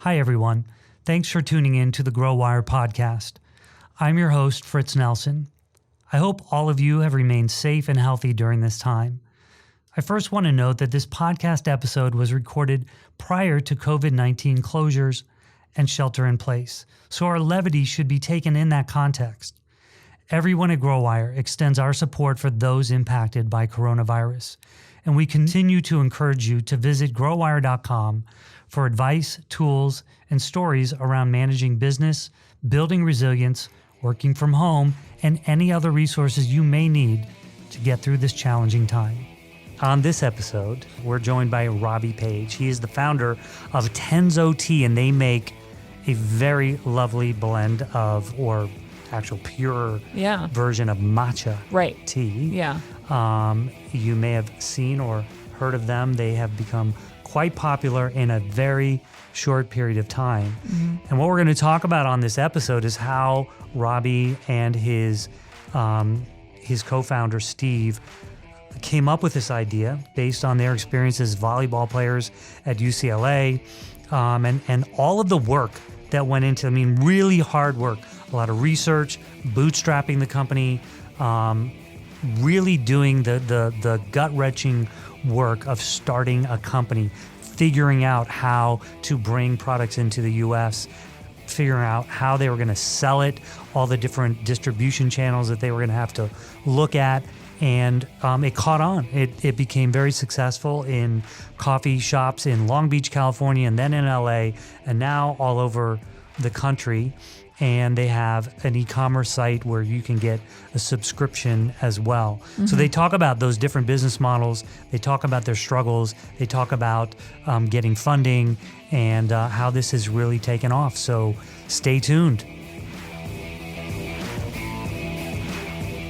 Hi, everyone. Thanks for tuning in to the Grow Wire podcast. I'm your host, Fritz Nelson. I hope all of you have remained safe and healthy during this time. I first want to note that this podcast episode was recorded prior to COVID-19 closures and shelter in place, so our levity should be taken in that context. Everyone at Grow Wire extends our support for those impacted by coronavirus, and we continue to encourage you to visit growwire.com for advice, tools, and stories around managing business, building resilience, working from home, and any other resources you may need to get through this challenging time. On this episode, we're joined by Robbie Page. He is the founder of Tenzo Tea, and they make a very lovely blend of, or actual pure version of matcha tea. Yeah. You may have seen or heard of them. They have become quite popular in a very short period of time. Mm-hmm. And what we're going to talk about on this episode is how Robbie and his co-founder Steve came up with this idea based on their experience as volleyball players at UCLA, and all of the work that went into, really hard work, a lot of research, bootstrapping the company, really doing the gut-wrenching work of starting a company, figuring out how to bring products into the U.S., figuring out how they were going to sell it, all the different distribution channels that they were going to have to look at. And it caught on. It became very successful in coffee shops in Long Beach, California, and then in LA, and now all over the country. And they have an ecommerce site where you can get a subscription as well. Mm-hmm. So they talk about those different business models. They talk about their struggles. They talk about getting funding and how this has really taken off. So stay tuned.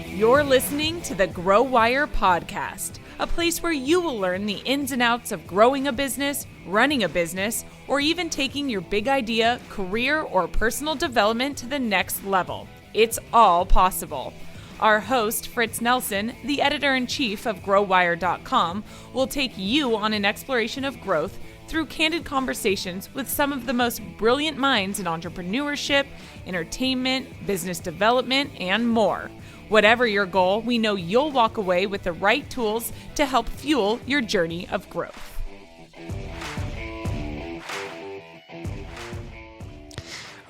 You're listening to the Grow Wire podcast, a place where you will learn the ins and outs of growing a business, running a business, or even taking your big idea, career, or personal development to the next level. It's all possible. Our host, Fritz Nelson, the editor-in-chief of GrowWire.com, will take you on an exploration of growth through candid conversations with some of the most brilliant minds in entrepreneurship, entertainment, business development, and more. Whatever your goal, we know you'll walk away with the right tools to help fuel your journey of growth.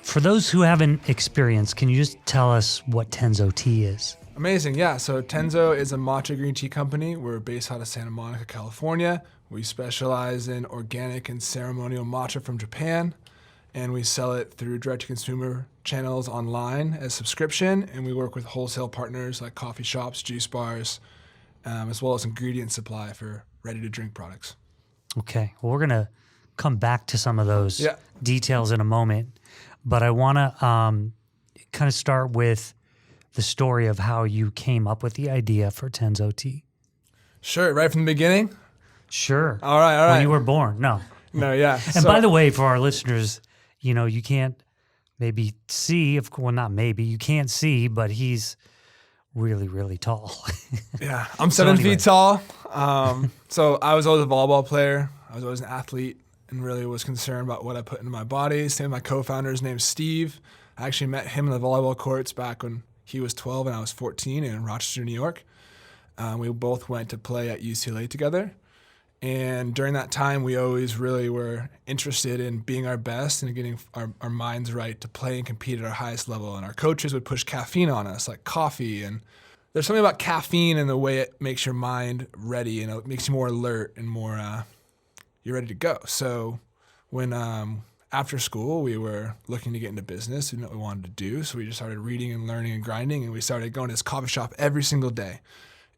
For those who haven't experienced, can you just tell us what Tenzo Tea is? Amazing, yeah. So Tenzo is a matcha green tea company. We're based out of Santa Monica, California. We specialize in organic and ceremonial matcha from Japan, and we sell it through direct-to-consumer channels online as subscription, and we work with wholesale partners like coffee shops, juice bars, as well as ingredient supply for ready-to-drink products. Okay, well, we're going to come back to some of those details in a moment, but I want to kind of start with the story of how you came up with the idea for Tenzo Tea. Sure, right from the beginning? Sure. All right. When you were born, no. No, yeah. And by the way, for our listeners, you can't maybe see, you can't see, but he's really, really tall. Yeah, I'm 7 feet tall. So I was always a volleyball player. I was always an athlete and really was concerned about what I put into my body. Same with my co-founder's name's Steve. I actually met him in the volleyball courts back when he was 12 and I was 14 in Rochester, New York. We both went to play at UCLA together. And during that time, we always really were interested in being our best and getting our minds right to play and compete at our highest level. And our coaches would push caffeine on us, like coffee. And there's something about caffeine and the way it makes your mind ready, and it makes you more alert and more, you're ready to go. So when after school, we were looking to get into business. We didn't know what we wanted to do. So we just started reading and learning and grinding. And we started going to this coffee shop every single day.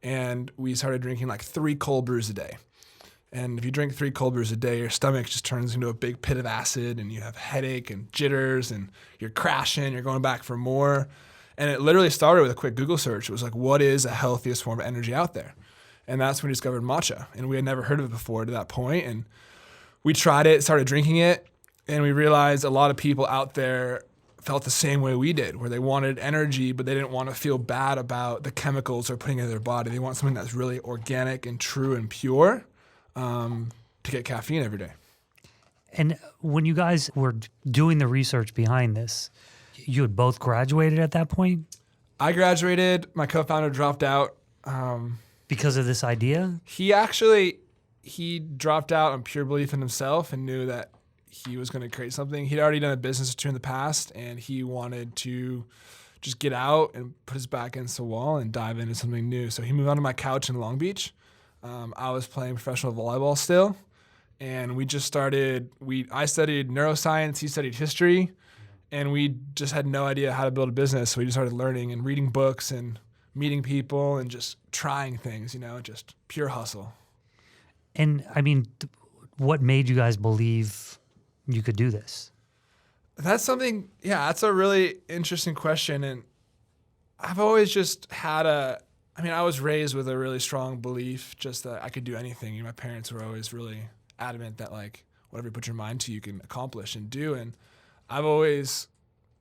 And we started drinking like 3 cold brews a day. And if you drink 3 cold brews a day, your stomach just turns into a big pit of acid, and you have headache and jitters, and you're crashing, you're going back for more. And it literally started with a quick Google search. It was like, what is the healthiest form of energy out there? And that's when we discovered matcha. And we had never heard of it before to that point. And we tried it, started drinking it, and we realized a lot of people out there felt the same way we did, where they wanted energy, but they didn't want to feel bad about the chemicals they're putting in their body. They want something that's really organic and true and pure. To get caffeine every day. And when you guys were doing the research behind this, you had both graduated at that point? I graduated. My co-founder dropped out. Because of this idea? He dropped out on pure belief in himself and knew that he was going to create something. He'd already done a business or two in the past, and he wanted to just get out and put his back against the wall and dive into something new. So he moved onto my couch in Long Beach. I was playing professional volleyball still, and we just started. I studied neuroscience, he studied history, and we just had no idea how to build a business. So we just started learning and reading books and meeting people and just trying things, just pure hustle. And I mean, what made you guys believe you could do this? That's that's a really interesting question. And I've always just had I was raised with a really strong belief just that I could do anything. My parents were always really adamant that like whatever you put your mind to, you can accomplish and do. And I've always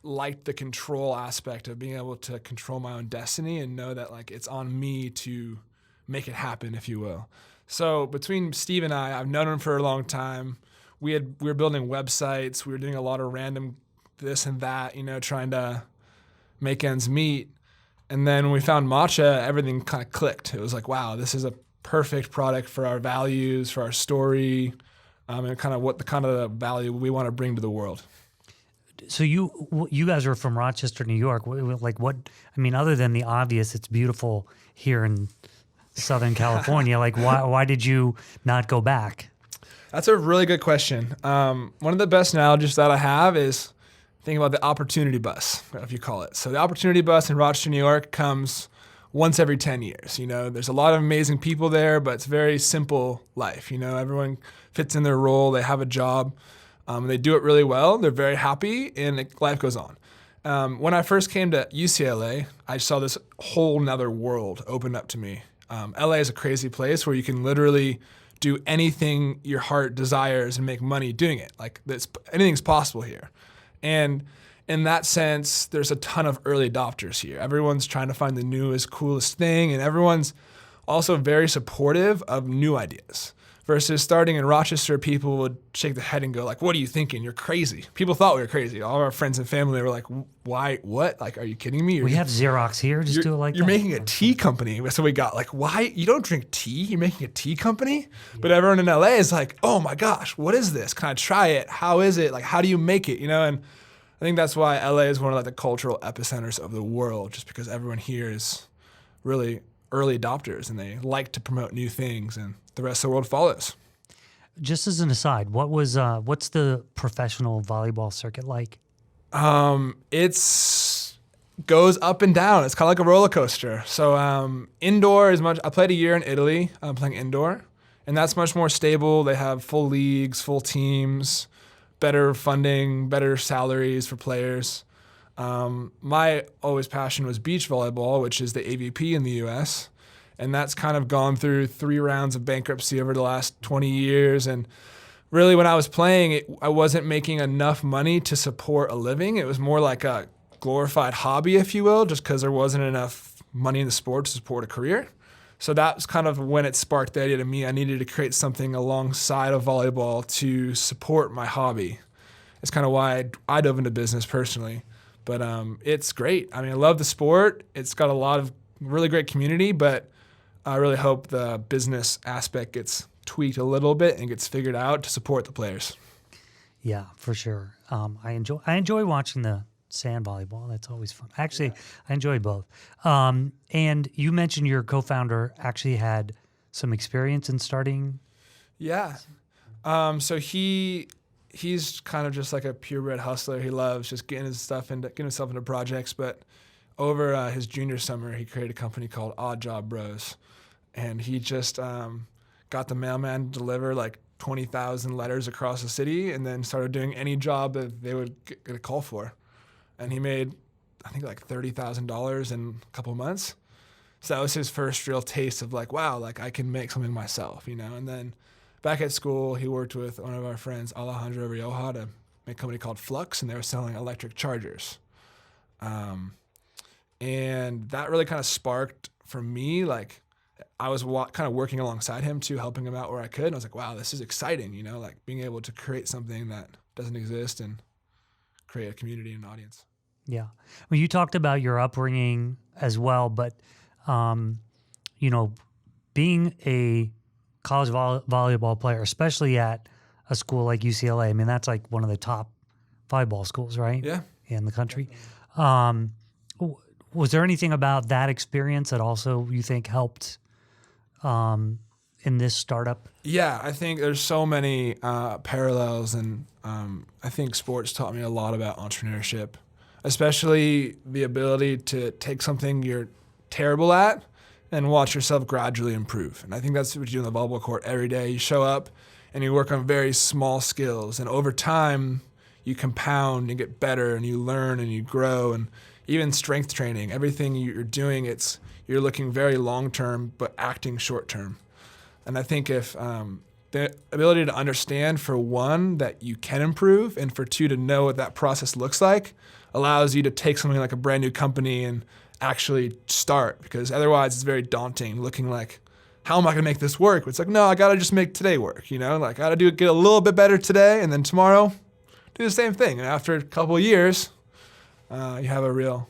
liked the control aspect of being able to control my own destiny and know that like it's on me to make it happen, if you will. So between Steve and I've known him for a long time. We were building websites. We were doing a lot of random this and that, trying to make ends meet. And then when we found Matcha, everything kind of clicked. It was like, wow, this is a perfect product for our values, for our story, and kind of the value we want to bring to the world. So you guys are from Rochester, New York. Like what? I mean, other than the obvious, it's beautiful here in Southern California. Like why did you not go back? That's a really good question. One of the best analogies that I have is thinking about the opportunity bus, if you call it. So the opportunity bus in Rochester, New York comes once every 10 years. There's a lot of amazing people there, but it's a very simple life. Everyone fits in their role. They have a job. They do it really well. They're very happy, and life goes on. When I first came to UCLA, I saw this whole nother world open up to me. LA is a crazy place where you can literally do anything your heart desires and make money doing it. Like anything's possible here. And in that sense, there's a ton of early adopters here. Everyone's trying to find the newest, coolest thing, and everyone's also very supportive of new ideas. Versus starting in Rochester, people would shake their head and go like, what are you thinking? You're crazy. People thought we were crazy. All of our friends and family were like, why, what? Like, are you kidding me? We have Xerox here. Just do it like that. You're making a tea company. So we got like, why? You don't drink tea? You're making a tea company? Yeah. But everyone in LA is like, oh my gosh, what is this? Can I try it? How is it? Like, how do you make it? And I think that's why LA is one of like the cultural epicenters of the world, just because everyone here is really early adopters and they like to promote new things and the rest of the world follows. Just as an aside, what's the professional volleyball circuit like? It's goes up and down. It's kind of like a roller coaster. So indoor is much. I played a year in Italy playing indoor, and that's much more stable. They have full leagues, full teams, better funding, better salaries for players. My always passion was beach volleyball, which is the AVP in the U.S., and that's kind of gone through 3 rounds of bankruptcy over the last 20 years. And really, when I was playing, I wasn't making enough money to support a living. It was more like a glorified hobby, if you will, just because there wasn't enough money in the sport to support a career. So that was kind of when it sparked the idea to me. I needed to create something alongside of volleyball to support my hobby. It's kind of why I dove into business personally. But it's great. I mean, I love the sport. It's got a lot of really great community, but I really hope the business aspect gets tweaked a little bit and gets figured out to support the players. Yeah, for sure. I enjoy watching the sand volleyball. That's always fun. Actually, I enjoy both. And you mentioned your co-founder actually had some experience in starting. Yeah. So he's kind of just like a purebred hustler. He loves just getting himself into projects. But over his junior summer, he created a company called Odd Job Bros. And he just got the mailman to deliver like 20,000 letters across the city and then started doing any job that they would get a call for. And he made, I think, like $30,000 in a couple of months. So that was his first real taste of like, wow, like I can make something myself, And then back at school, he worked with one of our friends, Alejandro Rioja, to make a company called Flux, and they were selling electric chargers. And that really kind of sparked for me, like, I was kind of working alongside him too, helping him out where I could. And I was like, wow, this is exciting, you know, like being able to create something that doesn't exist and create a community and audience. Yeah. Well, you talked about your upbringing as well, but, you know, being a college volleyball player, especially at a school like UCLA, I mean, that's like one of the top volleyball schools, right? Yeah. In the country. Was there anything about that experience that also you think helped in this startup? Yeah, I think there's so many parallels, and I think sports taught me a lot about entrepreneurship, especially the ability to take something you're terrible at and watch yourself gradually improve. And I think that's what you do on the volleyball court every day. You show up and you work on very small skills, and over time you compound and get better, and you learn and you grow. And even strength training, everything you're doing, you're looking very long-term but acting short-term. And I think if the ability to understand, for one, that you can improve, and for two, to know what that process looks like, allows you to take something like a brand new company and actually start, because otherwise it's very daunting, looking like, how am I going to make this work? It's like, no, I got to just make today work, you know? Like, I got to get a little bit better today, and then tomorrow do the same thing. And after a couple of years, you have a real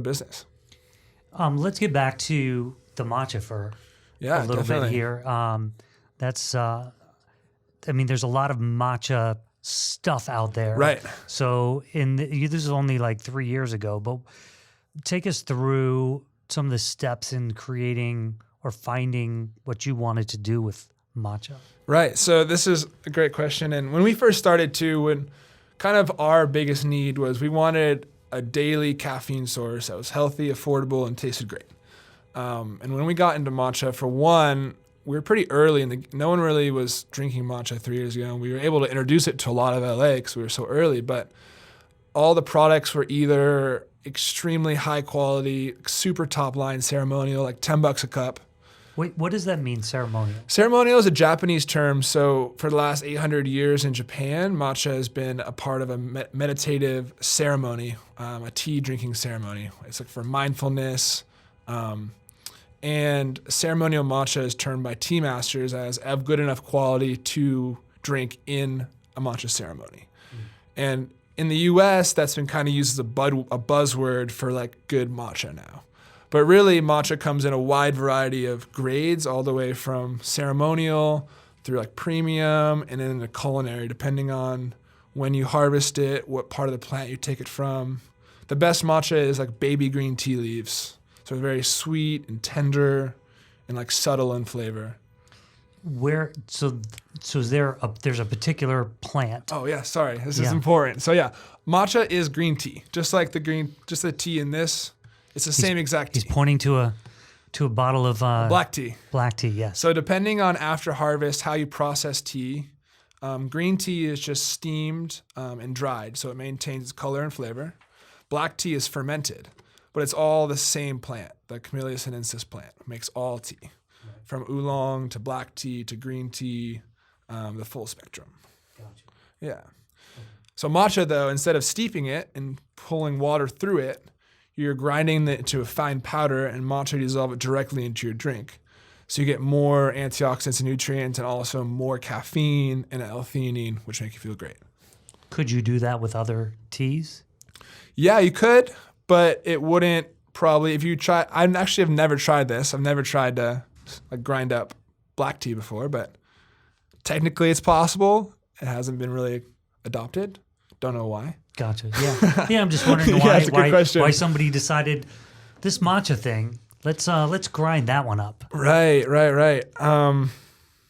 business. Let's get back to the matcha for a little definitely. bit here. That's, I mean, there's a lot of matcha stuff out there. Right. So this is only like 3 years ago, but take us through some of the steps in creating or finding what you wanted to do with matcha. Right. So this is a great question. And when we first started when kind of our biggest need was we wanted a daily caffeine source that was healthy, affordable, and tasted great. And when we got into matcha, for one, we were pretty early, and no one really was drinking matcha 3 years ago. And we were able to introduce it to a lot of LA because we were so early. But all the products were either extremely high quality, super top line ceremonial, like $10 a cup. Wait, what does that mean, ceremonial? Ceremonial is a Japanese term. So for the last 800 years in Japan, matcha has been a part of a meditative ceremony, a tea drinking ceremony. It's like for mindfulness. And ceremonial matcha is termed by tea masters as of good enough quality to drink in a matcha ceremony. And in the US, that's been kind of used as a buzzword for like good matcha now. But really, matcha comes in a wide variety of grades, all the way from ceremonial through like premium and then the culinary, depending on when you harvest it, what part of the plant you take it from. The best matcha is like baby green tea leaves. So it's very sweet and tender and like subtle in flavor. So is there's a particular plant? Oh yeah, sorry, this is important. So yeah, matcha is green tea, just the tea in this. It's the same exact tea. He's pointing to a bottle of black tea. Black tea, yes. So depending on after harvest how you process tea, green tea is just steamed and dried, so it maintains its color and flavor. Black tea is fermented, but it's all the same plant. The Camellia sinensis plant makes all tea, from oolong to black tea to green tea, the full spectrum. Gotcha. Yeah. So matcha, though, instead of steeping it and pulling water through it, you're grinding it to a fine powder, and matcha dissolve it directly into your drink. So you get more antioxidants and nutrients, and also more caffeine and L-theanine, which make you feel great. Could you do that with other teas? Yeah, you could, but it wouldn't probably, if you try, I actually have never tried this. I've never tried to like grind up black tea before, but technically it's possible. It hasn't been really adopted. Don't know why. Gotcha. Yeah. Yeah, I'm just wondering why somebody decided this matcha thing, let's grind that one up. Right.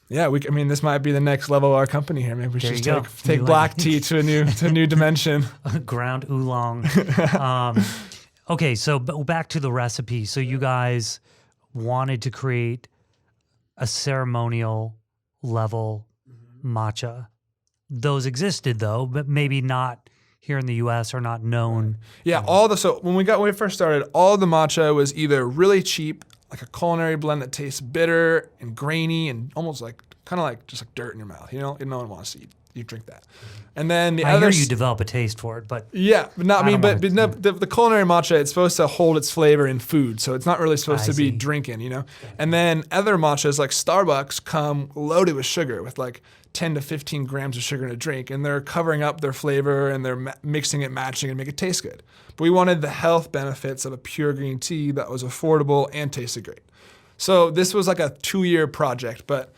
Yeah, this might be the next level of our company here. Maybe we should just take black tea to a new dimension. Ground oolong. Okay, so back to the recipe. So you guys wanted to create a ceremonial level matcha. Those existed though, but maybe not here in the US or not known. Yeah, so when we first started, all the matcha was either really cheap, like a culinary blend that tastes bitter and grainy and almost like kind of like just like dirt in your mouth. You know, no one wants to you drink that. And then I hear you develop a taste for it, but yeah, but not me. But the culinary matcha, it's supposed to hold its flavor in food, so it's not really supposed to be drinking, you know. And then other matchas like Starbucks come loaded with sugar, with like 10 to 15 grams of sugar in a drink, and they're covering up their flavor and they're mixing it, matching it, make it taste good. But we wanted the health benefits of a pure green tea that was affordable and tasted great. So this was like a 2-year project, but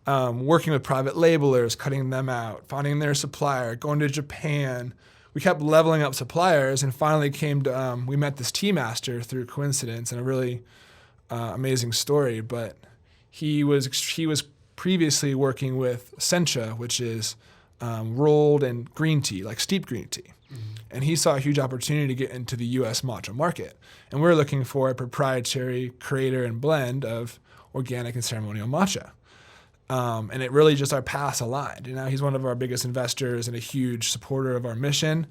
working with private labelers, cutting them out, finding their supplier, going to Japan. We kept leveling up suppliers and finally came to, we met this tea master through coincidence and a really amazing story. But he was previously working with sencha, which is rolled and green tea, like steeped green tea. Mm-hmm. And he saw a huge opportunity to get into the U.S. matcha market. And we're looking for a proprietary creator and blend of organic and ceremonial matcha. And it really just our paths aligned. You know, he's one of our biggest investors and a huge supporter of our mission.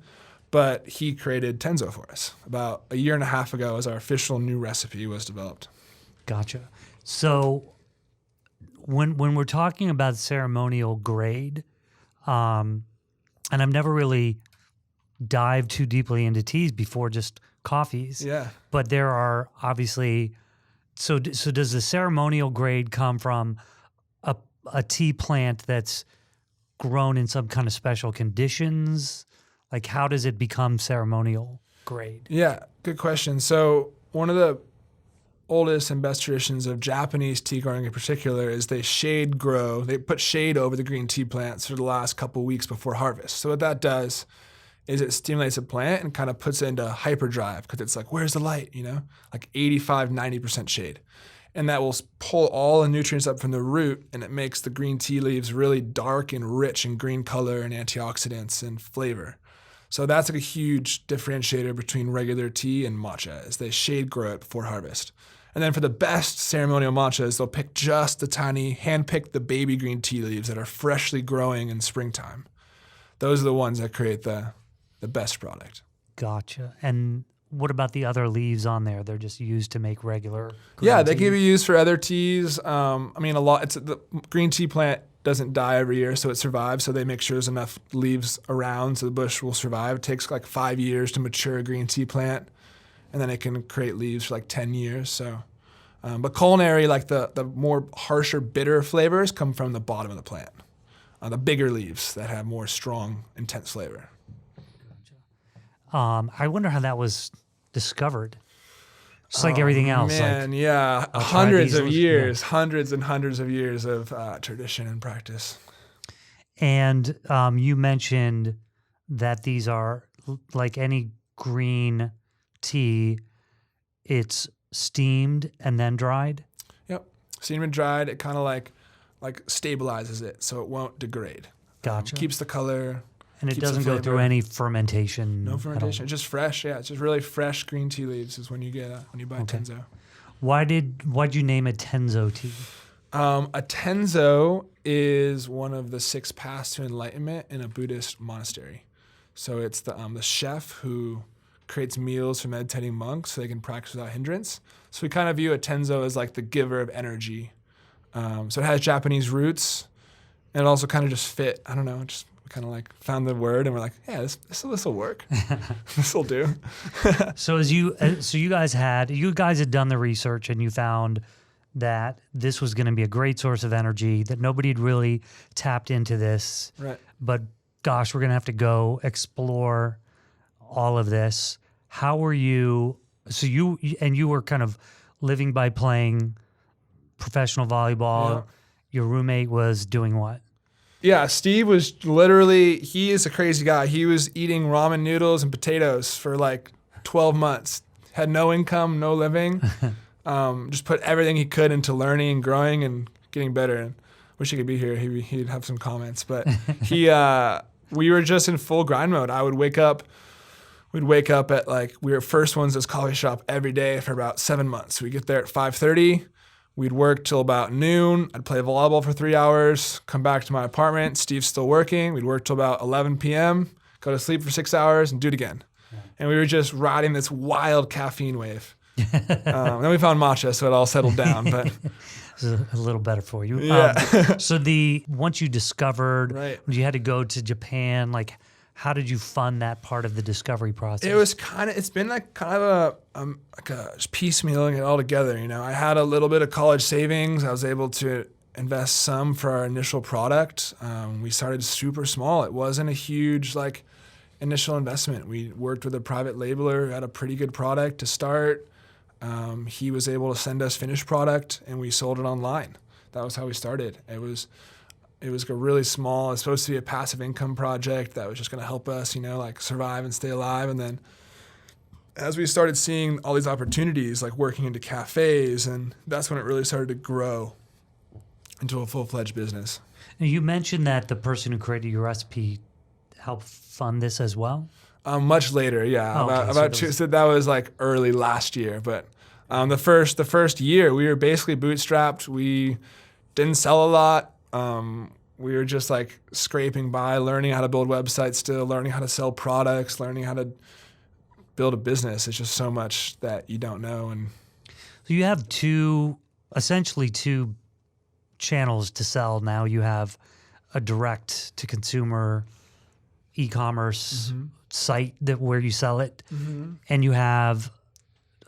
But he created Tenzo for us about a year and a half ago as our official new recipe was developed. Gotcha. So when we're talking about ceremonial grade, and I've never really dived too deeply into teas before just coffees. Yeah. But there are obviously, so does the ceremonial grade come from a tea plant that's grown in some kind of special conditions? Like, how does it become ceremonial grade? Yeah, good question. So one of the oldest and best traditions of Japanese tea growing in particular is they shade grow. They put shade over the green tea plants for the last couple weeks before harvest. So what that does is it stimulates a plant and kind of puts it into hyperdrive because it's like, where's the light, you know? Like 85, 90% shade. And that will pull all the nutrients up from the root, and it makes the green tea leaves really dark and rich in green color and antioxidants and flavor. So that's like a huge differentiator between regular tea and matcha, is they shade grow it before harvest. And then for the best ceremonial matchas, they'll pick just the tiny, hand-pick the baby green tea leaves that are freshly growing in springtime. Those are the ones that create the best product. Gotcha. And what about the other leaves on there? They're just used to make regular green Yeah, they tea? can be used for other teas. I mean, the green tea plant doesn't die every year, so it survives. So they make sure there's enough leaves around so the bush will survive. It takes like 5 years to mature a green tea plant, and then it can create leaves for like 10 years. So, but culinary, like the more harsher, bitter flavors come from the bottom of the plant. The bigger leaves that have more strong, intense flavor. I wonder how that was discovered. Just like everything else. Man, like, yeah. Hundreds and hundreds of years of tradition and practice. And you mentioned that these are, like any green tea, it's steamed and then dried? Yep. Steamed and dried, it kind of like stabilizes it so it won't degrade. Gotcha. Keeps the color. And it doesn't go through any fermentation? No fermentation. It's just fresh. Yeah, it's just really fresh green tea leaves is when you get when you buy Tenzo. Why'd you name it Tenzo Tea? A Tenzo is one of the 6 paths to enlightenment in a Buddhist monastery. So it's the chef who creates meals for meditating monks so they can practice without hindrance. So we kind of view a Tenzo as like the giver of energy. So it has Japanese roots, and it also kind of just fit. I don't know, just kind of like found the word and we're like, yeah, this will work. This will do. So you guys had done the research and you found that this was going to be a great source of energy, that nobody had really tapped into this. Right. But gosh, we're going to have to go explore all of this. How were you? So you were kind of living by playing professional volleyball. Yeah. Your roommate was doing what? Yeah, Steve was he is a crazy guy. He was eating ramen noodles and potatoes for like 12 months. Had no income, no living. Just put everything he could into learning and growing and getting better. And wish he could be here. He'd have some comments. But we were just in full grind mode. We'd wake up at we were first ones at this coffee shop every day for about 7 months. We'd get there at 5:30. We'd work till about noon. I'd play volleyball for 3 hours, come back to my apartment. Steve's still working. We'd work till about 11 p.m., go to sleep for 6 hours, and do it again. Yeah. And we were just riding this wild caffeine wave. Then we found Matcha, so it all settled down. But It's a little better for you. Yeah. So once you discovered, Right. you had to go to Japan, like how did you fund that part of the discovery process? it was it's been like kind of just piecemealing it all together. I had a little bit of college savings. I was able to invest some for our initial product. We started super small. It wasn't a huge initial investment. We worked with a private labeler who had a pretty good product to start. He was able to send us finished product, and we sold it online. That was how we started. It was a really small. It's supposed to be a passive income project that was just going to help us, survive and stay alive. And then, as we started seeing all these opportunities, like working into cafes, and that's when it really started to grow into a full-fledged business. Now, you mentioned that the person who created your recipe helped fund this as well. Much later, yeah. Oh, okay. So that was early last year. But the first year, we were basically bootstrapped. We didn't sell a lot. We were just scraping by, learning how to build websites still, learning how to sell products, learning how to build a business. It's just so much that you don't know. And So you have essentially two channels to sell now. You have a direct to consumer e-commerce site where you sell it, and you have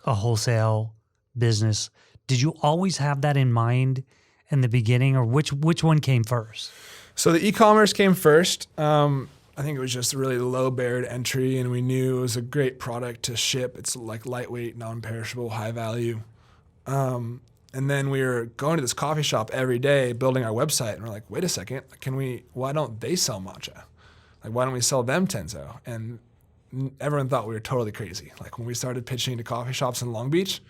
a wholesale business. Did you always have that in mind in the beginning, or which one came first? So the e-commerce came first. I think it was just a really low barrier to entry, and we knew it was a great product to ship. It's lightweight, non-perishable, high value. And then we were going to this coffee shop every day, building our website, and we're like, wait a second, why don't they sell matcha? Why don't we sell them Tenzo? And everyone thought we were totally crazy. When we started pitching to coffee shops in Long Beach,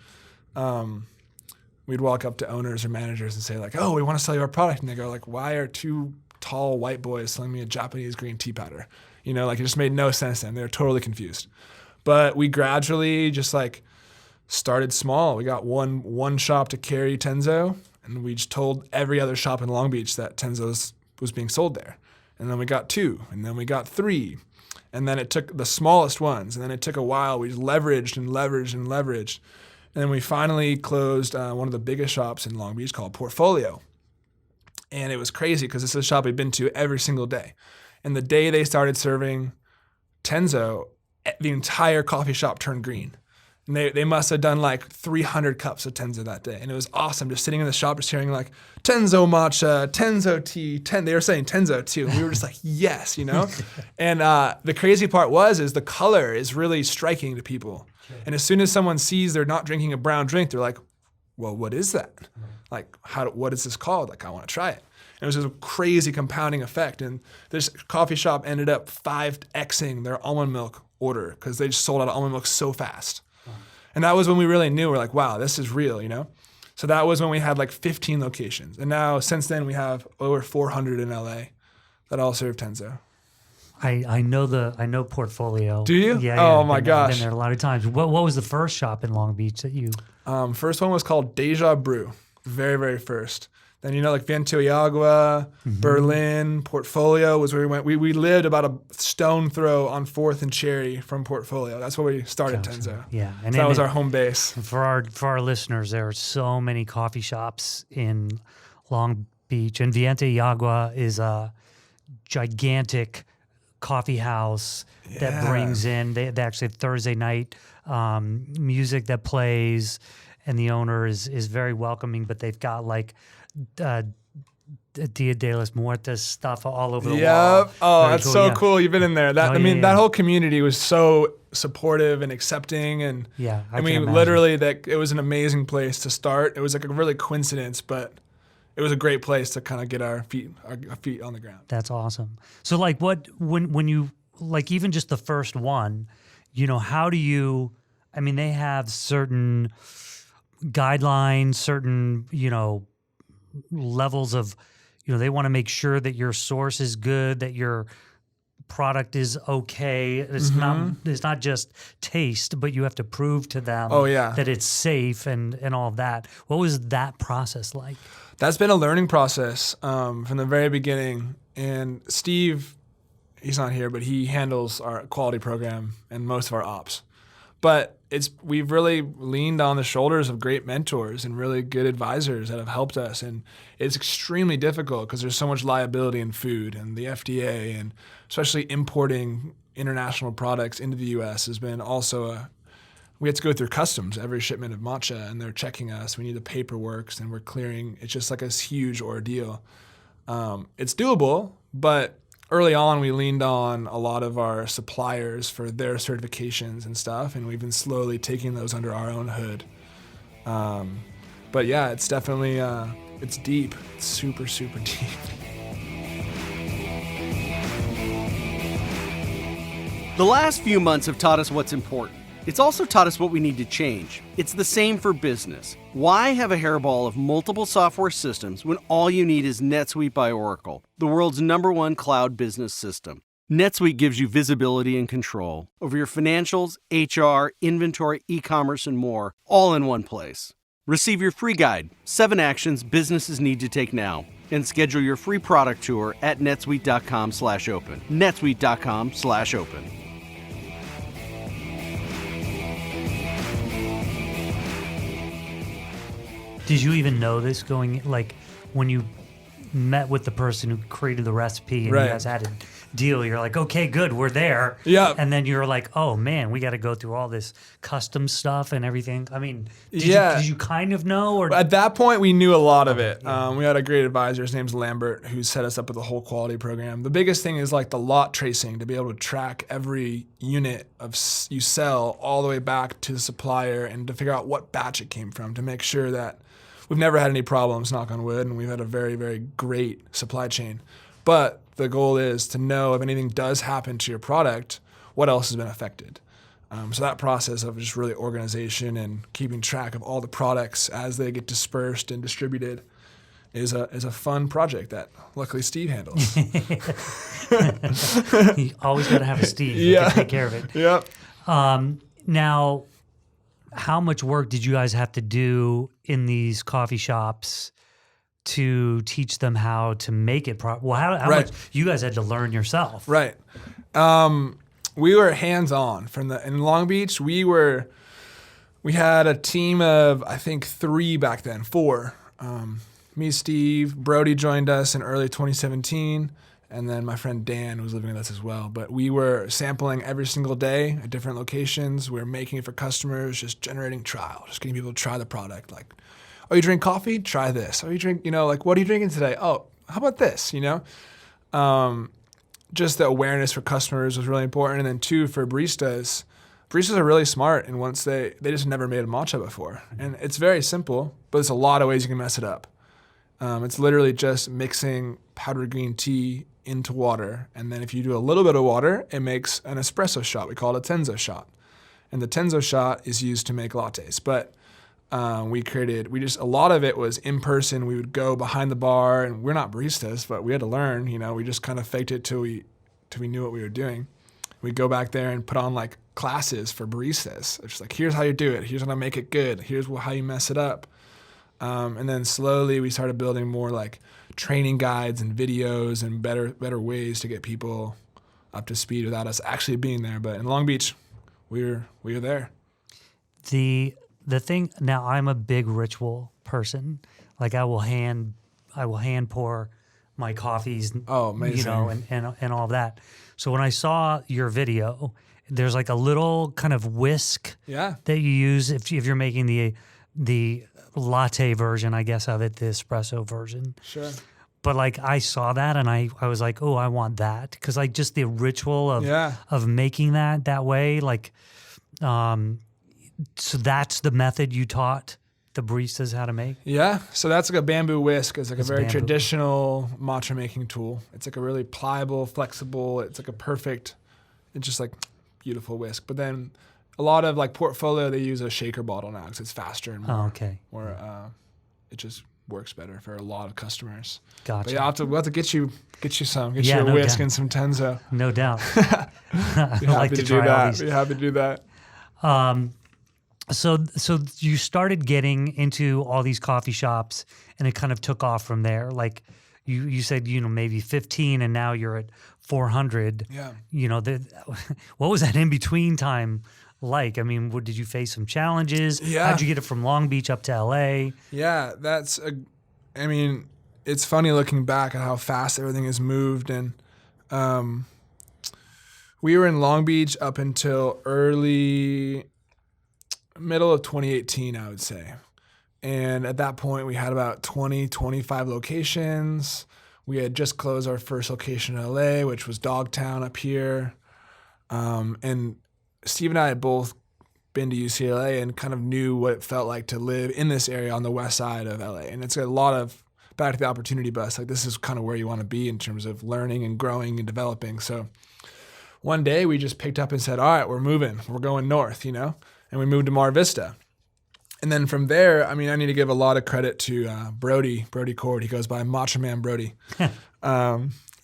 we'd walk up to owners or managers and say oh, we want to sell you our product. And they go why are two tall white boys selling me a Japanese green tea powder? It just made no sense to them. They were totally confused. But we gradually just started small. We got one shop to carry Tenzo, and we just told every other shop in Long Beach that Tenzo was being sold there. And then we got 2, and then we got 3. And then it took the smallest ones, and then it took a while. We just leveraged and leveraged and leveraged. And then we finally closed one of the biggest shops in Long Beach called Portfolio. And it was crazy because this is a shop we'd been to every single day. And the day they started serving Tenzo, the entire coffee shop turned green. And they must have done 300 cups of Tenzo that day. And it was awesome just sitting in the shop just hearing Tenzo Matcha, Tenzo Tea, they were saying Tenzo too. And we were just yes, And the crazy part is the color is really striking to people. Sure. And as soon as someone sees they're not drinking a brown drink, they're like, well, what is that? Right. What is this called? I want to try it. And it was just a crazy compounding effect. And this coffee shop ended up 5xing their almond milk order because they just sold out of almond milk so fast. And that was when we really knew, we're wow, this is real, So that was when we had 15 locations. And now, since then, we have over 400 in LA that all serve Tenzo. I know Portfolio. Do you? Yeah. Oh my gosh. I've been there a lot of times. What was the first shop in Long Beach that you? First one was called Deja Brew. Very, very first. Then, Viento y Agua, Berlin, Portfolio was where we went. We lived about a stone throw on 4th and Cherry from Portfolio. That's where we started Tenzo. Yeah. And so that was our home base. For our listeners, there are so many coffee shops in Long Beach. And Viento y Agua is a gigantic coffee house that brings in, they actually Thursday night music that plays, and the owner is very welcoming, but they've got Dia de los Muertos stuff all over the wall. Oh, Very that's cool, so cool. You've been in there. That whole community was so supportive and accepting, and literally it was an amazing place to start. It was a really coincidence, but it was a great place to kind of get our feet on the ground. That's awesome. So when you even just the first one, how do you? I mean, they have certain guidelines, certain levels of, they want to make sure that your source is good, that your product is okay. It's not just taste, but you have to prove to them that it's safe and all of that. What was that process like? That's been a learning process from the very beginning. And Steve, he's not here, but he handles our quality program and most of our ops. But we've really leaned on the shoulders of great mentors and really good advisors that have helped us. And it's extremely difficult because there's so much liability in food, and the FDA, and especially importing international products into the U.S. has been also we have to go through customs every shipment of matcha, and they're checking us. We need the paperwork, and we're clearing. It's just like a huge ordeal. It's doable, but early on, we leaned on a lot of our suppliers for their certifications and stuff, and we've been slowly taking those under our own hood. But yeah, it's definitely, it's deep. It's super, super deep. The last few months have taught us what's important. It's also taught us what we need to change. It's the same for business. Why have a hairball of multiple software systems when all you need is NetSuite by Oracle, the world's #1 cloud business system? NetSuite gives you visibility and control over your financials, HR, inventory, e-commerce, and more, all in one place. Receive your free guide, 7 Actions Businesses Need to Take Now, and schedule your free product tour at netsuite.com/open. netsuite.com/open. Did you even know this going, like, when you met with the person who created the recipe and Right. you guys had a deal, you're like, okay, good, we're there. Yeah. And then you're like, oh man, we got to go through all this custom stuff and everything. I mean, did you kind of know? Or At that point, we knew a lot of it. Yeah. We had a great advisor. His name's Lambert, who set us up with the whole quality program. The biggest thing is like the lot tracing, to be able to track every unit of you sell all the way back to the supplier and to figure out what batch it came from, to make sure that we've never had any problems, knock on wood, and we've had a very, very great supply chain. But the goal is to know if anything does happen to your product, what else has been affected. So that process of just really organization and keeping track of all the products as they get dispersed and distributed is a fun project that luckily Steve handles. you always got to have a Steve who Yeah. can take care of it. Yep. Now, how much work did you guys have to do in these coffee shops to teach them how to make it how Right. much you guys had to learn yourself? Right. We were hands-on in Long Beach. We had a team of, I think, 3 back then, 4. Me, Steve, Brody joined us in early 2017, and then my friend Dan was living with us as well. But we were sampling every single day at different locations. We were making it for customers, just generating trial, just getting people to try the product. Like, oh, you drink coffee? Try this. Oh, you drink, like, what are you drinking today? Oh, how about this, Just the awareness for customers was really important. And then 2, for baristas are really smart, and once they just never made a matcha before. And it's very simple, but there's a lot of ways you can mess it up. It's literally just mixing powdered green tea into water. And then if you do a little bit of water, it makes an espresso shot. We call it a Tenzo shot. And the Tenzo shot is used to make lattes. But a lot of it was in person. We would go behind the bar, and we're not baristas, but we had to learn, we just kind of faked it till we knew what we were doing. We'd go back there and put on like classes for baristas. It's just like, here's how you do it. Here's how to make it good. Here's how you mess it up. And then slowly we started building more like training guides and videos and better ways to get people up to speed without us actually being there. But in Long Beach, we were there. The thing now, I'm a big ritual person. Like I will hand pour my coffees. Oh, amazing. And all of that. So when I saw your video, there's like a little kind of whisk that you use if you're making the latte version, I guess, of it, the espresso version. Sure. But like I saw that and I was like, oh, I want that, because like just the ritual of making that way, like, so that's the method you taught the baristas how to make? Yeah, so that's like a bamboo whisk. It's like a very bamboo. traditional matcha making tool. It's like a really pliable, flexible. It's like it's just like beautiful whisk. But then a lot of like portfolio, they use a shaker bottle now because it's faster and more. Oh, okay. It just works better for a lot of customers. Gotcha. But yeah, we'll have to get you a no whisk doubt. and some Tenzo. No doubt. Be I like to try all these. Be happy to do that. So you started getting into all these coffee shops, and it kind of took off from there. Like you said, maybe 15, and now you're at 400. Yeah. What was that in between time? like? I mean, did you face some challenges? Yeah. How'd you get it from Long Beach up to LA? Yeah, it's funny looking back at how fast everything has moved. And we were in Long Beach up until middle of 2018, I would say. And at that point, we had about 25 locations. We had just closed our first location in LA, which was Dogtown up here. And Steve and I had both been to UCLA and kind of knew what it felt like to live in this area on the west side of LA. And it's a lot of, back to the opportunity bus, like this is kind of where you want to be in terms of learning and growing and developing. So one day we just picked up and said, all right, we're moving. We're going north, And we moved to Mar Vista. And then from there, I need to give a lot of credit to Brody Cord. He goes by Matcha Man Brody.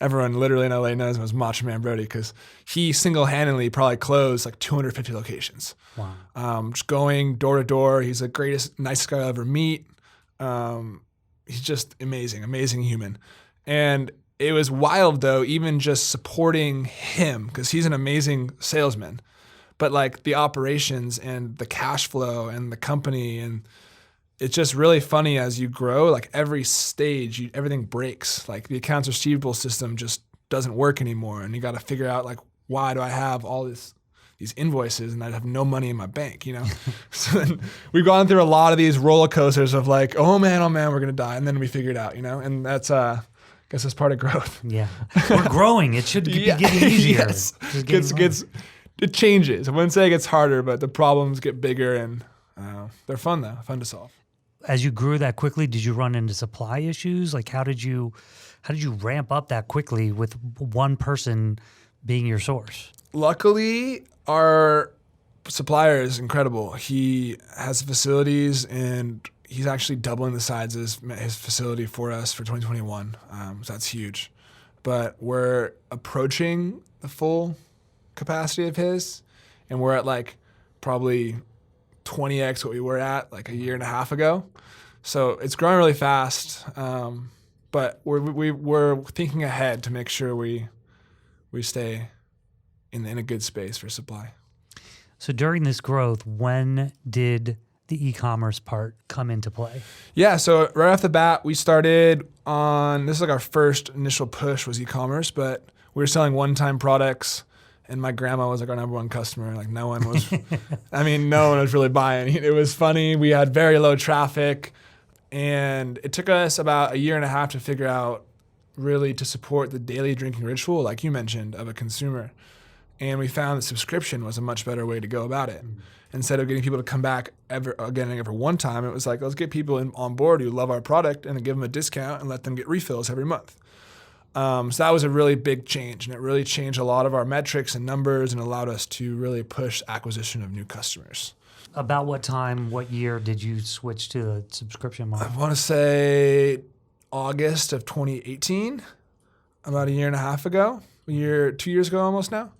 Everyone literally in LA knows him as Matcha Man Brody because he single-handedly probably closed like 250 locations. Wow. Just going door to door. He's the nicest guy I'll ever meet. He's just amazing human. And it was wild though, even just supporting him because he's an amazing salesman. But like the operations and the cash flow and the company, and it's just really funny as you grow, like every stage, everything breaks. Like the accounts receivable system just doesn't work anymore. And you got to figure out like, why do I have all these invoices and I have no money in my bank, So then we've gone through a lot of these roller coasters of like, oh man, we're going to die. And then we figured it out, and that's, I guess that's part of growth. Yeah. We're growing. It should be getting easier. Yes. It changes. I wouldn't say it gets harder, but the problems get bigger and they're fun though, fun to solve. As you grew that quickly, did you run into supply issues? Like how did you ramp up that quickly with one person being your source? Luckily, our supplier is incredible. He has facilities and he's actually doubling the size of his facility for us for 2021. So that's huge. But we're approaching the full capacity of his, and we're at like probably 20x what we were at like a year and a half ago. So it's growing really fast, but we're thinking ahead to make sure we stay in a good space for supply. So during this growth, when did the e-commerce part come into play? Yeah, so right off the bat, we started this is like our first initial push was e-commerce, but we were selling one-time products. And my grandma was like our number one customer. Like no one was really buying. It was funny. We had very low traffic. And it took us about a year and a half to figure out really to support the daily drinking ritual, like you mentioned, of a consumer. And we found that subscription was a much better way to go about it. Instead of getting people to come back every one time, it was like, let's get people on board who love our product and then give them a discount and let them get refills every month. So that was a really big change, and it really changed a lot of our metrics and numbers and allowed us to really push acquisition of new customers. About what year did you switch to the subscription model? I want to say August of 2018, about a year and a half ago, 2 years ago almost now.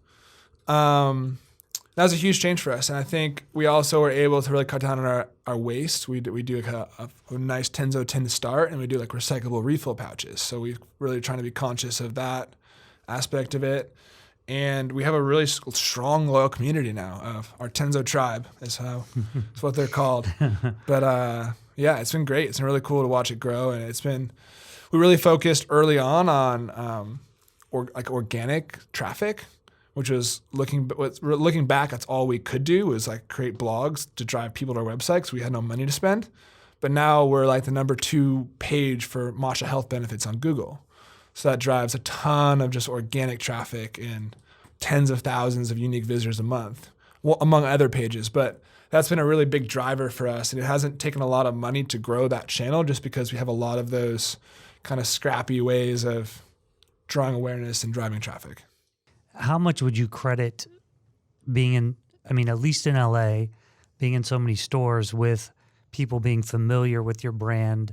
That was a huge change for us, and I think we also were able to really cut down on our waste. We do like a nice Tenzo tin to start, and we do like recyclable refill pouches. So we're really trying to be conscious of that aspect of it. And we have a really strong, loyal community now of our Tenzo tribe. It's what they're called. But yeah, it's been great. It's been really cool to watch it grow, and we really focused early on organic traffic, which was looking back, that's all we could do was like create blogs to drive people to our website because we had no money to spend. But now we're like the number 2 page for matcha health benefits on Google. So that drives a ton of just organic traffic and tens of thousands of unique visitors a month, among other pages. But that's been a really big driver for us. And it hasn't taken a lot of money to grow that channel just because we have a lot of those kind of scrappy ways of drawing awareness and driving traffic. How much would you credit being at least in LA, being in so many stores with people being familiar with your brand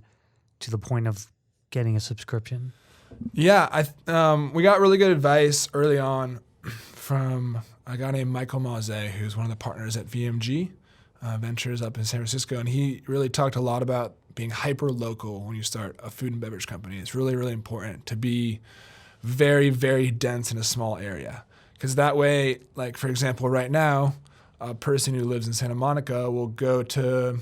to the point of getting a subscription? Yeah, we got really good advice early on from a guy named Michael Maze, who's one of the partners at VMG Ventures up in San Francisco, and he really talked a lot about being hyper local when you start a food and beverage company. It's really, really important to be very, very dense in a small area. Because that way, like for example, right now, a person who lives in Santa Monica will go to,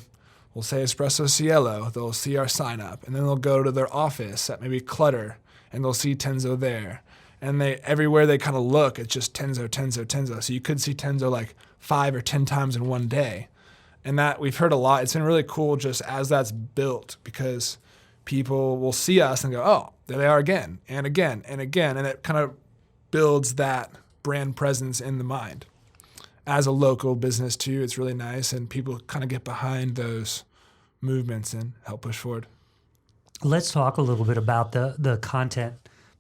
we'll say Espresso Cielo, they'll see our sign up, and then they'll go to their office at maybe Clutter, and they'll see Tenzo there. And everywhere they kind of look, it's just Tenzo, Tenzo, Tenzo. So you could see Tenzo like 5 or 10 times in one day. And that we've heard a lot. It's been really cool just as that's built, because people will see us and go, oh, there they are again and again and again. And it kind of builds that brand presence in the mind. As a local business too, it's really nice, and people kind of get behind those movements and help push forward. Let's talk a little bit about the content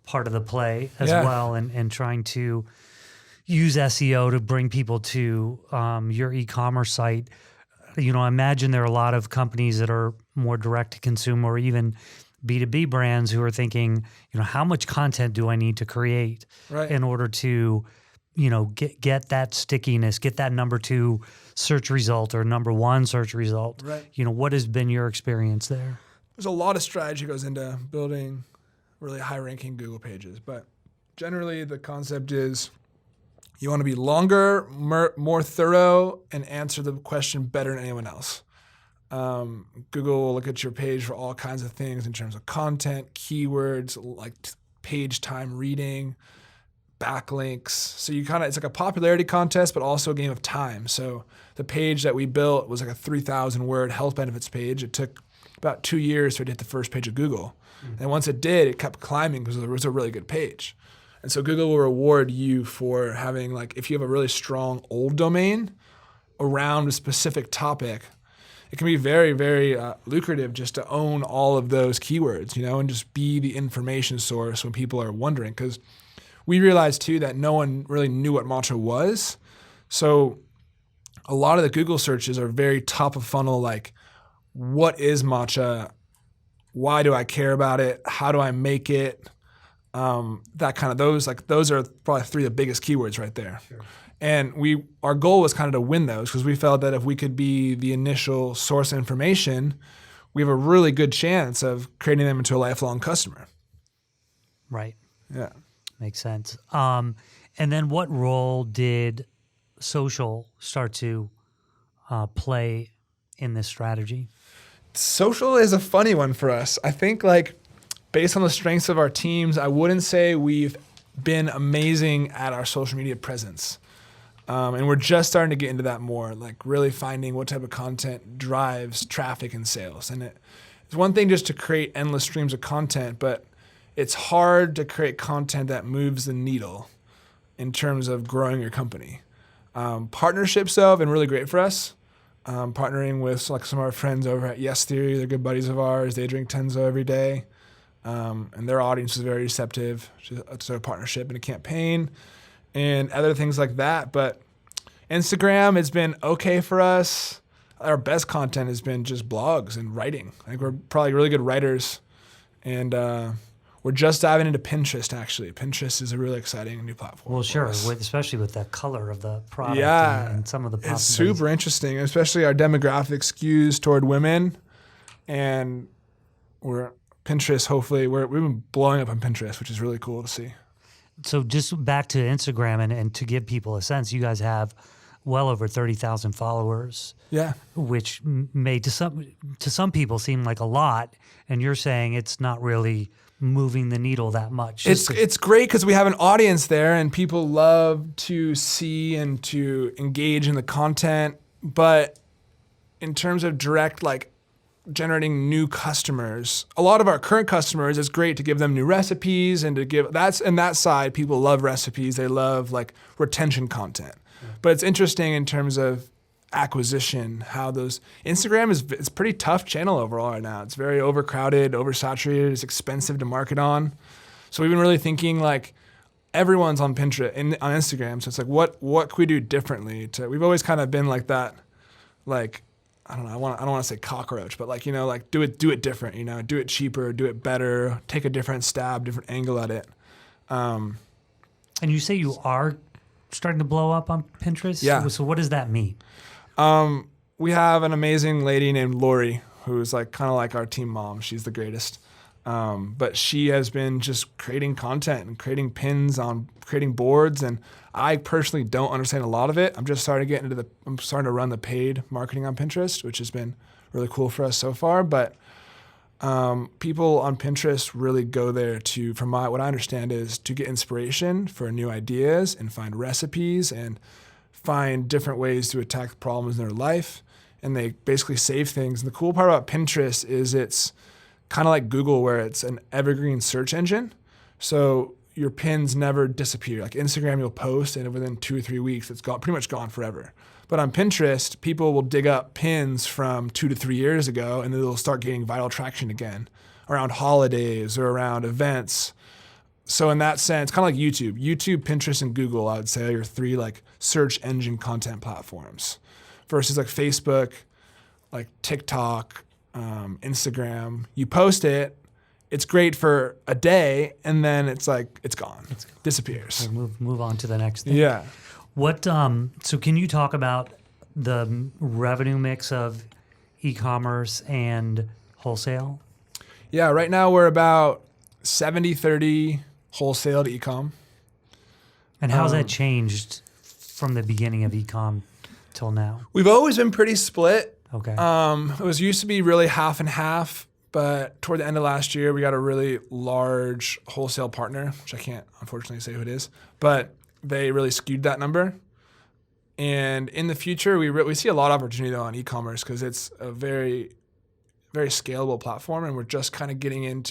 part of the play as well, and trying to use SEO to bring people to your e-commerce site. You know, I imagine there are a lot of companies that are more direct to consumer, or even B2B brands who are thinking, you know, how much content do I need to create in order to, you know, get that stickiness, get that number 2 search result or number 1 search result. Right. You know, what has been your experience there? There's a lot of strategy goes into building really high-ranking Google pages, but generally the concept is you want to be longer, more thorough, and answer the question better than anyone else. Google will look at your page for all kinds of things in terms of content, keywords, like page time reading, backlinks. So you it's like a popularity contest, but also a game of time. So the page that we built was like a 3,000 word health benefits page. It took about 2 years for it to hit the first page of Google. And once it did, it kept climbing because it was a really good page. And so Google will reward you for having, like, if you have a really strong old domain around a specific topic, it can be very, very lucrative just to own all of those keywords, you know, and just be the information source when people are wondering. Because we realized too that no one really knew what Matcha was. So a lot of the Google searches are very top of funnel, like, what is Matcha? Why do I care about it? How do I make it? That kind of those are probably 3 of the biggest keywords right there. Sure. And our goal was kind of to win those, because we felt that if we could be the initial source of information, we have a really good chance of creating them into a lifelong customer. Right. Yeah. Makes sense. And then what role did social start to play in this strategy? Social is a funny one for us. I think, like, based on the strengths of our teams, I wouldn't say we've been amazing at our social media presence. And we're just starting to get into that more, like really finding what type of content drives traffic and sales. And it's one thing just to create endless streams of content, but it's hard to create content that moves the needle in terms of growing your company. Partnerships, though, have been really great for us. Partnering with like some of our friends over at Yes Theory, they're good buddies of ours. They drink Tenzo every day. And their audience is very receptive to a partnership and a campaign and other things like that. But Instagram has been okay for us. Our best content has been just blogs and writing. I think we're probably really good writers. And we're just diving into Pinterest, actually. Pinterest is a really exciting new platform. Well, sure, especially with the color of the product and some of the possibilities. It's super interesting, especially our demographic skews toward women. And Pinterest, hopefully, we've been blowing up on Pinterest, which is really cool to see. So just back to Instagram, and to give people a sense, you guys have well over 30,000 followers. Yeah. Which may to some people seem like a lot, and you're saying it's not really moving the needle that much. It's great because we have an audience there, and people love to see and to engage in the content. But in terms of direct, like, generating new customers, a lot of our current customers, it's great to give them new recipes and to give and that side, people love recipes. They love like retention content. Yeah. But it's interesting in terms of acquisition, how those Instagram it's a pretty tough channel overall right now. It's very overcrowded, oversaturated. It's expensive to market on. So we've been really thinking like everyone's on Pinterest on Instagram. So it's like what could we do differently? We've always kind of been like that, like, I don't know. I don't want to say cockroach, but like, you know, like do it different. You know, do it cheaper, do it better, take a different stab, different angle at it. And you say you are starting to blow up on Pinterest. Yeah. So what does that mean? We have an amazing lady named Lori, who's like kind of like our team mom. She's the greatest. But she has been just creating content and creating pins on creating boards. And I personally don't understand a lot of it. I'm just starting to I'm starting to run the paid marketing on Pinterest, which has been really cool for us so far. But people on Pinterest really go there what I understand is to get inspiration for new ideas and find recipes and find different ways to attack problems in their life. And they basically save things. And the cool part about Pinterest is it's kind of like Google, where it's an evergreen search engine. So your pins never disappear. Like Instagram, you'll post and within 2 or 3 weeks, it's pretty much gone forever. But on Pinterest, people will dig up pins from 2 to 3 years ago, and they'll start gaining vital traction again around holidays or around events. So in that sense, kind of like YouTube, Pinterest, and Google, I would say, are your 3 like search engine content platforms versus like Facebook, like TikTok, Instagram. You post it, it's great for a day, and then it's like, it's gone. Disappears. We'll move on to the next thing. Yeah. What? So can you talk about the revenue mix of e-commerce and wholesale? Yeah, right now we're about 70-30 wholesale to e-com. And how's that changed from the beginning of e-com till now? We've always been pretty split. Okay. It used to be really half and half, but toward the end of last year, we got a really large wholesale partner, which I can't unfortunately say who it is, but they really skewed that number. And in the future, we see a lot of opportunity though on e-commerce because it's a very, very scalable platform, and we're just kind of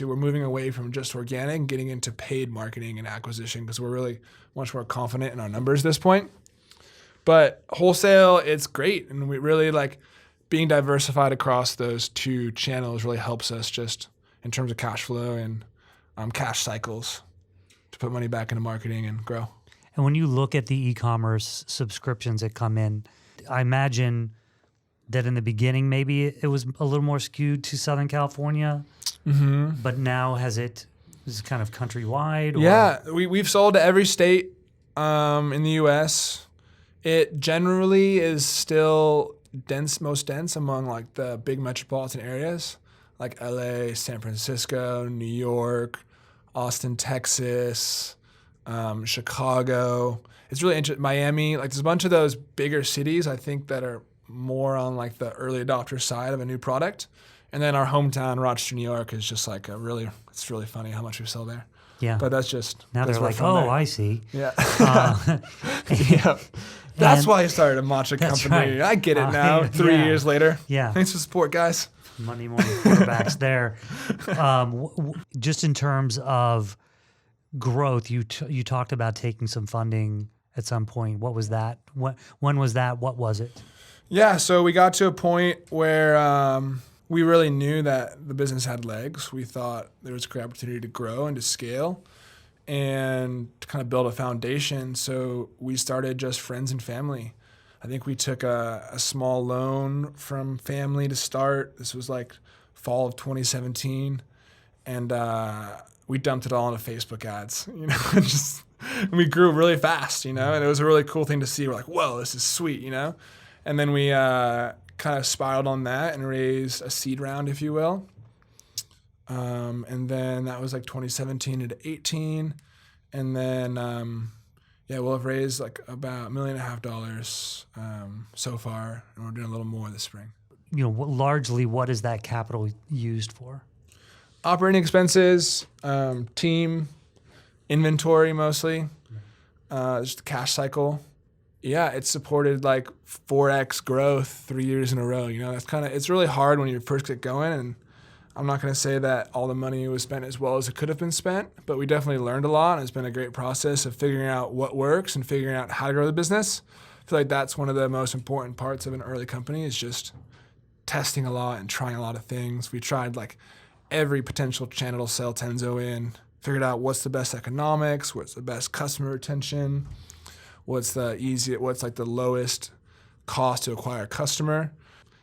we're moving away from just organic and getting into paid marketing and acquisition because we're really much more confident in our numbers at this point. But wholesale, it's great, and we really like being diversified across those 2 channels really helps us just in terms of cash flow and cash cycles to put money back into marketing and grow. And when you look at the e-commerce subscriptions that come in, I imagine that in the beginning, maybe it was a little more skewed to Southern California, but now is it kind of countrywide? Or? Yeah, we've sold to every state in the U.S. It generally is still most dense among like the big metropolitan areas, like LA, San Francisco, New York, Austin, Texas, Chicago. It's really interesting. Miami, like there's a bunch of those bigger cities, I think, that are more on like the early adopter side of a new product. And then our hometown, Rochester, New York, is just like it's really funny how much we sell there. Yeah. But that's just, now they're like, oh, I see. Yeah. Yeah. That's why I started a matcha company. Right. I get it now, 3 years later. Yeah. Thanks for the support, guys. Monday morning quarterbacks there. Just in terms of growth, you talked about taking some funding at some point. What was that? When was that? What was it? Yeah, so we got to a point where we really knew that the business had legs. We thought there was a great opportunity to grow and to scale and to kind of build a foundation. So we started just friends and family. I think we took a small loan from family to start. This was like fall of 2017. And we dumped it all into Facebook ads, and we grew really fast, and it was a really cool thing to see. We're like, whoa, this is sweet, And then we kind of spiraled on that and raised a seed round, if you will. And then that was like 2017 into 18. And then, we'll have raised like about $1.5 million so far. And we're doing a little more this spring. Largely, what is that capital used for? Operating expenses, team, inventory mostly, just the cash cycle. Yeah, it's supported like 4x growth 3 years in a row. It's really hard when you first get going, and I'm not going to say that all the money was spent as well as it could have been spent, but we definitely learned a lot, and it's been a great process of figuring out what works and figuring out how to grow the business. I feel like that's one of the most important parts of an early company is just testing a lot and trying a lot of things. We tried like every potential channel to sell Tenzo in, figured out what's the best economics, what's the best customer retention, what's like the lowest cost to acquire a customer.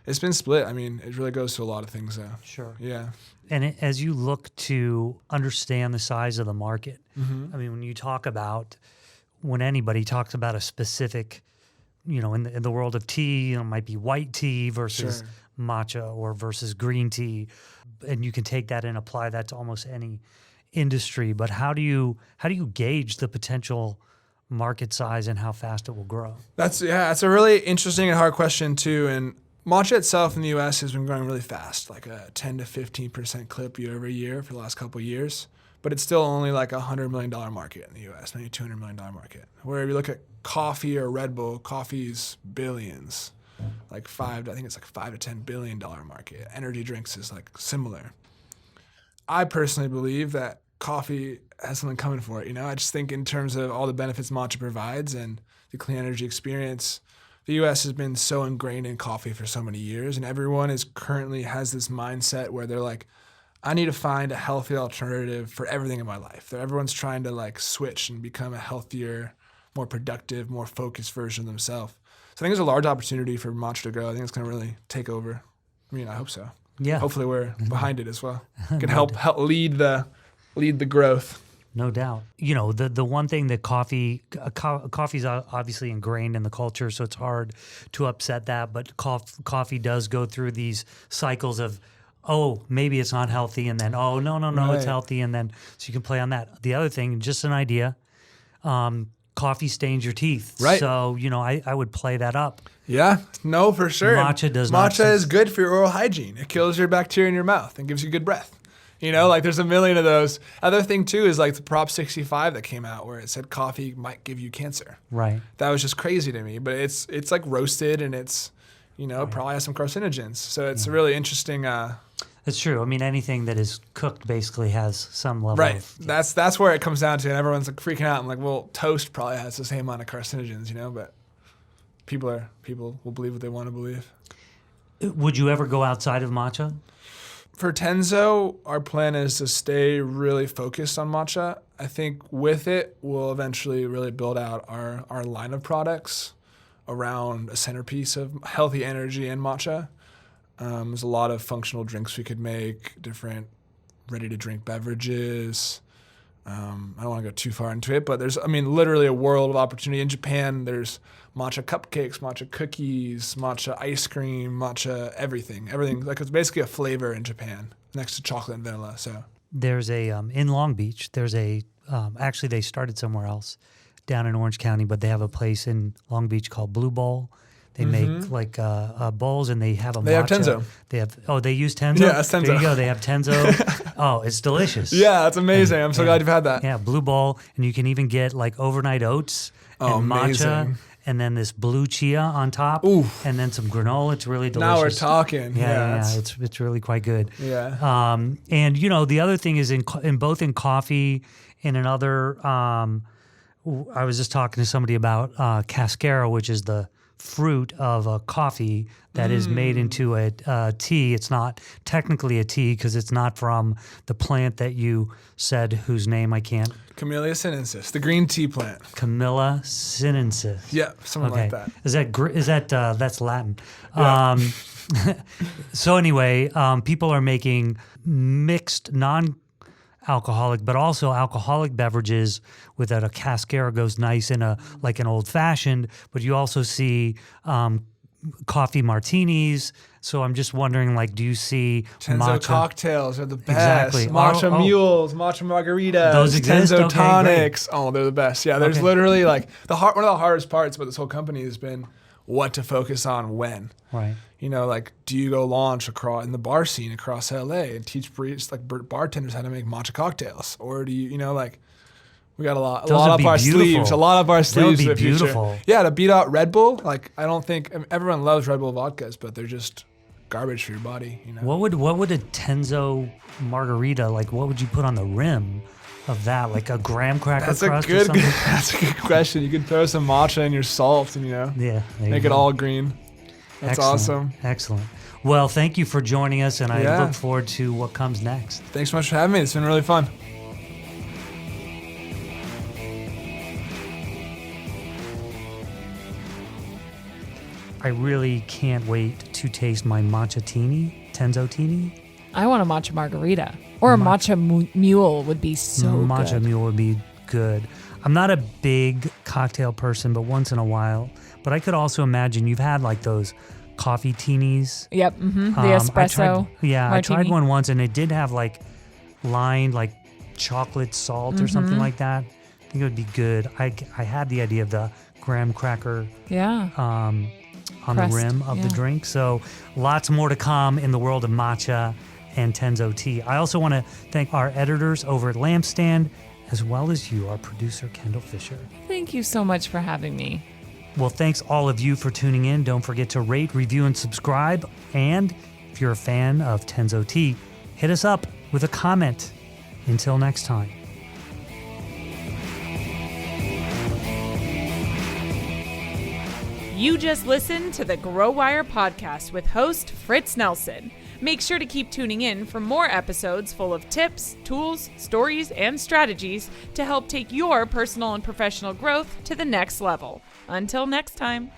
It's been split. I mean, it really goes to a lot of things though. Sure. Yeah. And as you look to understand the size of the market, Mm-hmm. I mean, when anybody talks about a specific, in the world of tea, it might be white tea versus Sure. matcha or versus green tea. and you can take that and apply that to almost any industry. But how do you gauge the potential market size and how fast it will grow? That's a really interesting and hard question too. And matcha itself in the U.S. has been growing really fast, like a 10 to 15% clip year over year for the last couple of years. But it's still only like $100 million market in the U.S., maybe $200 million market. Where if you look at coffee or Red Bull, coffee's billions, I think it's like $5 to $10 billion market. Energy drinks is like similar. I personally believe that coffee has something coming for it. I just think in terms of all the benefits matcha provides and the clean energy experience, the U.S. has been so ingrained in coffee for so many years, and everyone currently has this mindset where they're like, I need to find a healthy alternative for everything in my life. Everyone's trying to switch and become a healthier, more productive, more focused version of themselves. So I think there's a large opportunity for matcha to grow. I think it's going to really take over. I hope so. Yeah. Hopefully we're behind it as well. Can help lead the growth. No doubt. The one thing that coffee's obviously ingrained in the culture, so it's hard to upset that. But coffee does go through these cycles of, oh, maybe it's not healthy, and then, oh, no, right. It's healthy, and then so you can play on that. The other thing, just an idea, coffee stains your teeth. Right. So, I would play that up. Yeah, no, for sure. Matcha does not. Matcha is good for your oral hygiene. It kills your bacteria in your mouth and gives you good breath. There's a million of those. Other thing, too, is the Prop 65 that came out where it said coffee might give you cancer. Right. That was just crazy to me. But it's roasted and it's, right. Probably has some carcinogens. So it's really interesting. That's true. Anything that is cooked basically has some level right. of... Right. That's where it comes down to. And everyone's freaking out. I'm like, well, toast probably has the same amount of carcinogens, but people will believe what they want to believe. Would you ever go outside of matcha? For Tenzo, our plan is to stay really focused on matcha. I think with it, we'll eventually really build out our line of products around a centerpiece of healthy energy and matcha. There's a lot of functional drinks we could make, different ready-to-drink beverages. I don't want to go too far into it, but there's, literally a world of opportunity. In Japan, there's matcha cupcakes, matcha cookies, matcha ice cream, matcha everything. Everything, it's basically a flavor in Japan next to chocolate and vanilla. So there's a, in Long Beach, there's a, actually they started somewhere else down in Orange County, but they have a place in Long Beach called Blue Bowl. They make bowls, and they have a matcha. They have Tenzo. They use Tenzo? Yeah, it's Tenzo. There you go. They have Tenzo. Oh, it's delicious. Yeah, it's amazing. I'm so glad you've had that. Yeah, Blue Bowl, and you can even get overnight oats and matcha, and then this blue chia on top, and then some granola. It's really delicious. Now we're talking. Yeah. It's really quite good. Yeah. And the other thing is in both in coffee and in other. I was just talking to somebody about cascara, which is the fruit of a coffee that is made into a tea. It's not technically a tea because it's not from the plant that you said, whose name I can't. Camellia sinensis, the green tea plant. Camellia sinensis. Yeah, something like that. Is that that's Latin? Yeah. So anyway, people are making mixed non-alcoholic, but also alcoholic beverages with that. A cascara goes nice in an old fashioned, but you also see coffee martinis. So I'm just wondering, do you see Tenzo matcha cocktails are the best. Exactly. Matcha mules, matcha margaritas, those exist? Tenzo Okay, tonics. great. Oh, they're the best. Yeah, there's literally one of the hardest parts about this whole company has been what to focus on when. Right. Do you go launch in the bar scene across LA and teach bartenders how to make matcha cocktails? Or do you, we got a lot up our sleeves. A lot of our sleeves That would in be the future. beautiful. Yeah, to beat out Red Bull, I don't think, everyone loves Red Bull vodkas, but they're just garbage for your body, What would a Tenzo margarita, what would you put on the rim of that? Like a graham cracker crust or something? That's a good question. You could throw some matcha in your salt and, make it all green. That's awesome. Excellent. Well, thank you for joining us, and I look forward to what comes next. Thanks so much for having me. It's been really fun. I really can't wait to taste my matcha teeny, Tenzo teeny. I want a matcha margarita. Or a matcha mule would be so matcha good. mule would be good. I'm not a big cocktail person, but once in a while. But I could also imagine you've had those coffee teenies. Yep. The espresso. I tried martini. one once, and it did have like lined like chocolate salt or something like that. I think it would be good. I had the idea of the graham cracker on Crust, the rim of the drink. So lots more to come in the world of matcha and Tenzo Tea. I also want to thank our editors over at Lampstand, as well as you, our producer, Kendall Fisher. Thank you so much for having me. Well, thanks all of you for tuning in. Don't forget to rate, review, and subscribe. And if you're a fan of Tenzo Tea, hit us up with a comment. Until next time. You just listened to the Grow Wire podcast with host Fritz Nelson. Make sure to keep tuning in for more episodes full of tips, tools, stories, and strategies to help take your personal and professional growth to the next level. Until next time.